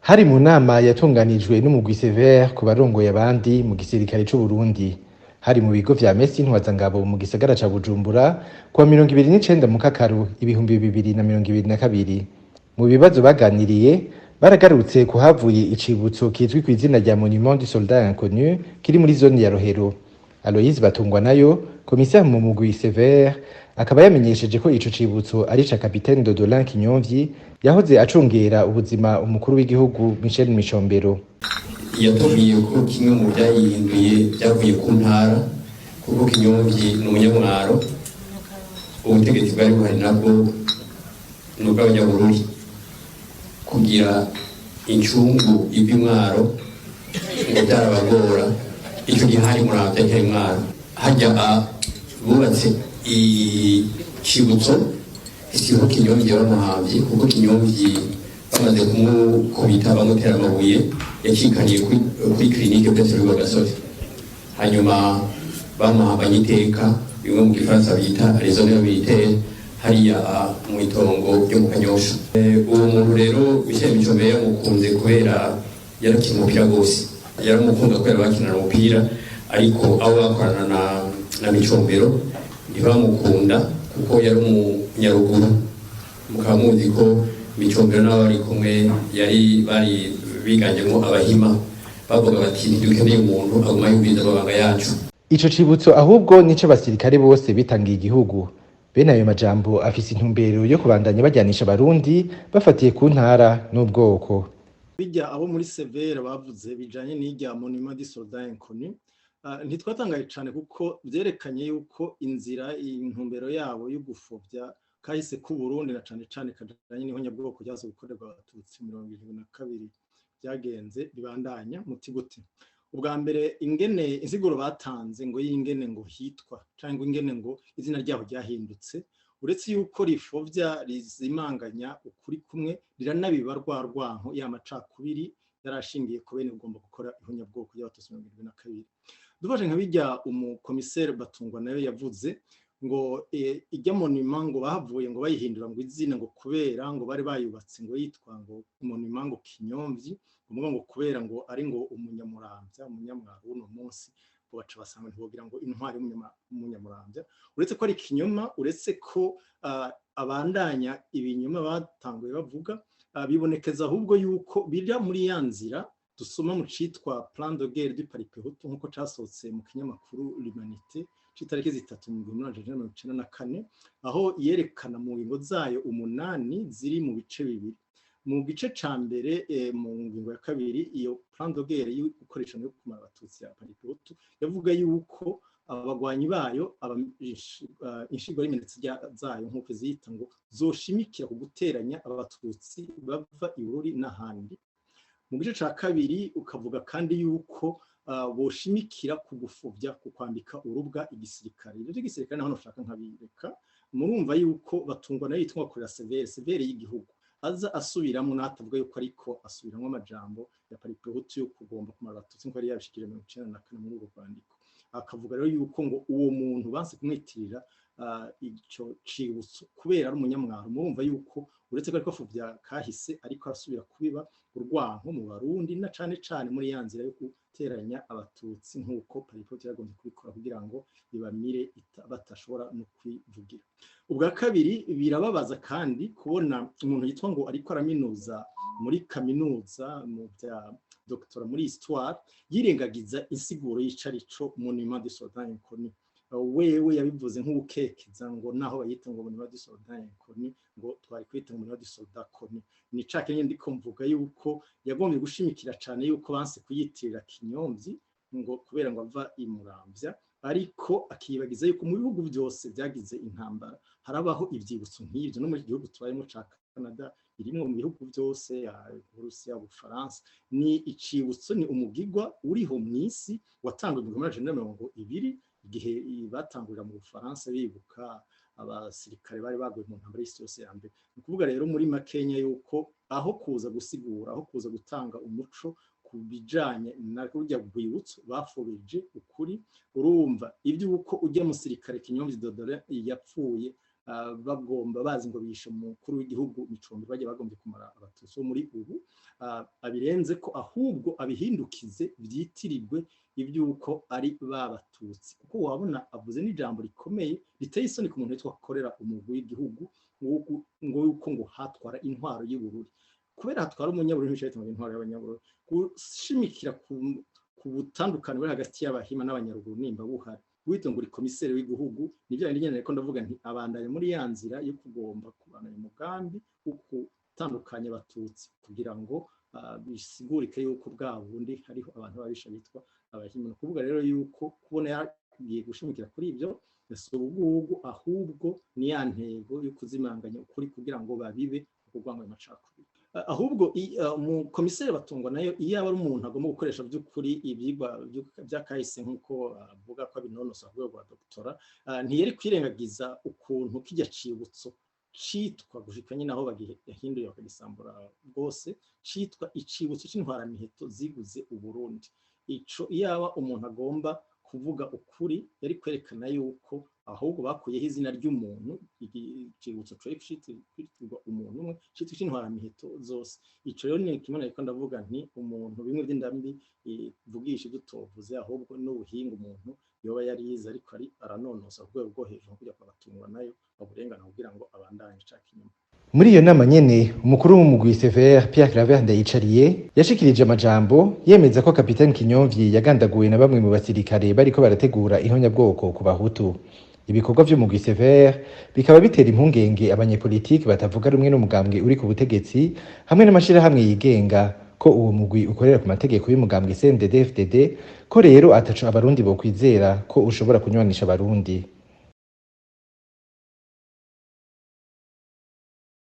Hari mu nama yatunganijwe n'umugwi sévère ku barongoye abandi mu gisirikare c'u Burundi. Hari mu bigo vya Mesi ntwazangabo mu gisagara ca Bujumbura kuwa 29 mu Kakaro 2022. Mu bibazo baganiriye baragarutse kuhavuye icibutso kizwi kw'izina rya Monument du Soldat Inconnu kiri muri zone ya Rohero. Aloys Batungwanayo, komiseri mu mugwi sévère, akaba yamenyesheje ko ico cibutso ari ca capitaine Dodolin Kinyomvyi yahoze acungera ubuzima umukuru w'igihugu Micombero. Yatubwiye ko kimwe mu byayihinduye byavuye ku ntara, kuko Kinyomvyi ni umunyamwaro, ubutegetsi bwari buhari nabwo ni ubw'abanyabururi. Kugira incungu y'imwaro ngo byarabagora, icyo gihe hari muravya cyari mwaro, hajya bubatse icibutso isiho Kinyomvyi bamuhavye, kuko Kinyomvyi bamaze kumukubita bamutera amabuye yakikaniye kuri clinique Petero Rwagasore. Hanyuma bamuhabanye iteka bimwe mu gifaransa bita raison militaire hariya mu itongo ryo mu Kanyosha. Uwo muntu rero bishyira Micombero yamukunze kubera yarakina umupira gose, yaramukunda kubera bakinana umupira, ariko abo bakorana na Micombero ntibamukunda kuko yari umunyaruguru. Mukaba muzi ko Micombero n'abo bari kumwe bari biganyemo abahima, bavuga bati ntidukeneye umuntu aguma yumviriza amabanga yacu. Ico cibutso ahubwo nic'abasirikare bose bitangiye igihugu. Bene ayo majambo afise intumbero yo kubandanya bajyanisha abarundi bafatiye ku ntara n'ubwoko. Bijya abo muri sévère bavuze bijanye n'irya Monument du Soldat Inconnu, ntitwatangaye cyane kuko byerekanye yuko inzira intumbero yabo yo gufobya kahise ku Burundi na cane kajanye n'ihonyabwoko ryazo gukorerwa abatutsi 2022 byagenze bibandanya muti gute. Ubwa mbere ingene insiguro batanze ngo y'ingene ngo hitwa cyangwa ingene ngo izina ryaho ryahindutse, uretse yuko rifovya rizimanganya ukuri kumwe riranabiba rwanko y'amacakubiri yarashingiye ko bene ugomba gukora ihonyabwoko y'abatutsi 2022. Dufashe nka bijya komiseri Batungwanayo yavuze ngo ijya monument ngo bahavuye ngo bayihindura ngo izina ngo kubera ngo bari bayubatse ngo yitwa ngo Monument ngo Kinyomvyi, ngo kubera ngo ari ngo umunyamwaro uno munsi baca basanga ntibogira ngo intwari y'umunyamurambya, uretse ko ari kinyoma, uretse ko abandanya ibinyoma batanguye bavuga, bibonekeza ahubwo yuko birya muri ya nzira dusoma mu citwa plan de guerre du Paripehutu nkuko casohotse mu kinyamakuru l'Humanité c'itariki 3 mu 1994, aho yerekana mu ngingo zayo 8 ziri mu bice bibiri. Mu gice ca mbere mu ngingo ya kabiri iyo plan de guerre y'ukoresha no kumara abatutsi ya Paripehutu yavuga yuko abagwanyi bayo inshigo y'iminsi zayo nkuko ziyita ngo zoshimikira ku guteranya abatutsi bava ibururi n'ahandi. Mu gice ca kabiri ukavuga kandi yuko boshimikira ku gufuvya ku kwambika urubwa igisirikare. Rero igisirikare naho nashaka nkabireka, murumva yuko Batungwanayo yitwa kurira sévère y'igihugu aza asubiramo natavuga yuko ariko asubiramo amajambo ya Paripehutu yo kugomba kumara abatutsi nko yari yabishikije 1994 muri urwo rwandiko. Akavuga rero yuko ngo uwo muntu banse kumwitirira ico cibutso kubera ari umunyamwaro. Murumva yuko uretse ko ariko afuvya kahise ariko arasubira kubiba urwanko mu Barundi na cane muri ya nzira yo guteranya abatutsi nkuko Paripehutu yagombye kubikora kugira ngo ibamire batashobora no kwivugira. Ubwa kabiri birababaza kandi kubona umuntu yitwa ngo ariko araminuza muri kaminuza mu bya doctora muri histoire yirengagiza insiguro y'icarico Monument du Soldat Inconnu. Wewe yabivuze nk'ubukekeza ngo naho bayita ngo Monument du Soldat Inconnu ngo twari kwita ngo Monument du Soldat Connu. Ni cake nyine ndiko mvuga yuko yagombye gushimikira cyane yuko banse kuyitirira Kinyomvyi ngo kubera ngo ava imuramvya, ariko akiyibagiza yuko mu bihugu byose byagize intambara harabaho ivyibutso nk'ivyo. No mu gihugu tubayemo ca Canada irimwe mu bihugu byose ya Rusiya, Ubufaransa, ni icibutso, ni umugigwa uriho mw'isi watangwe mu 1920 igihe batangurira mu Bufaransa bibuka abasirikare bari baguye mu ntambara y'isi yose ya mbere. Ni kuvuga rero muri Makenya yuko aho kuza gusigura, aho kuza gutanga umuco ku bijanye na kurya rw'ibutso bafobeje ukuri. Urumva ibyo uko ujya musirikare Kinyomvyi Dodolin yapfuye bagomba bazi ngo bishe umukuru w'igihugu Micombero bagiye bagombye kumara abatutsi bo muri ubu abirenze ko ahubwo abihindukize vyitirirwe ivyuko ari babatutsi kuko wabona avuze n'ijambo rikomeye riteye isoni ku muntu witwa akorera umugwi w'igihugu ngo yuko ngo hatwara intwaro y'Uburundi kubera hatwara umunyabururi n'icyo intwaro y'abanyabururi gushimikira ku butandukane buri hagati y'abahima n'abanyaruguru nimba buhari wito ngo uri komiseri w'igihugu nivyo nyene ko ndavuga nti abandanye muri ya nzira yo kugomba kubana umugambi ukutandukanya abatutsi kugira ngo bisigurike yuko bwa bundi hariho abantu babisha bitwa abahima kuvuga rero yuko kubona yagiye gushimikira kuri ivyo ubugugu ahubwo ni ya ntego yo kuzimanganya ukuri kugira ngo babibe kugwanga amacakubiri ahubwo komiseri Batungwanayo iyo aba ari umuntu agomba gukoresha by'ukuri ibyigwa by'akahise nk'uko avuga ko abinonosa ku rwego rwa doktora ntiyari kwirengagiza ukuntu kijya cibutso citwa gushika nyine aho bagihinduye bakagisambura rwose citwa icibutso c'intwaramiheto ziguze Uburundi ico iyaba umuntu agomba kuvuga ukuri yari kwerekana yuko ahubwo bakuyeho izina ry'umuntu icibutso citwa umuntu umwe citwa c'intwaramiheto zose ico rero ni kimwe nariko ndavuga nti umuntu bimwe by'indambi vugisha dutovuze ahubwo n'ubuhinga umuntu yoba yarize ariko ari aranonosa ku rwego rwo hejuru kujya Batungwanayo aburengana kugira ngo abandanye cakinyuma. Muri iyo nama nyene umukuru w'umugwi CVR Pierre Claver Ndayicariye yashikirije amajambo yemeza ko capitaine Kinyomvyi yagandaguwe na bamwe mu basirikare bariko barategura ihonyabwoko ku bahutu. Ibikorwa vy'umugwi CVR bikaba bitera impungenge abanyepolitiki batavuga rumwe n'umugambwe uri ku butegetsi hamwe n'amashirahamwe yigenga ko uwo mugwi ukorera ku mategeko y'umugambwe CNDD-FDD ko rero ataco abarundi bo kwizera ko ushobora kunywanisha abarundi.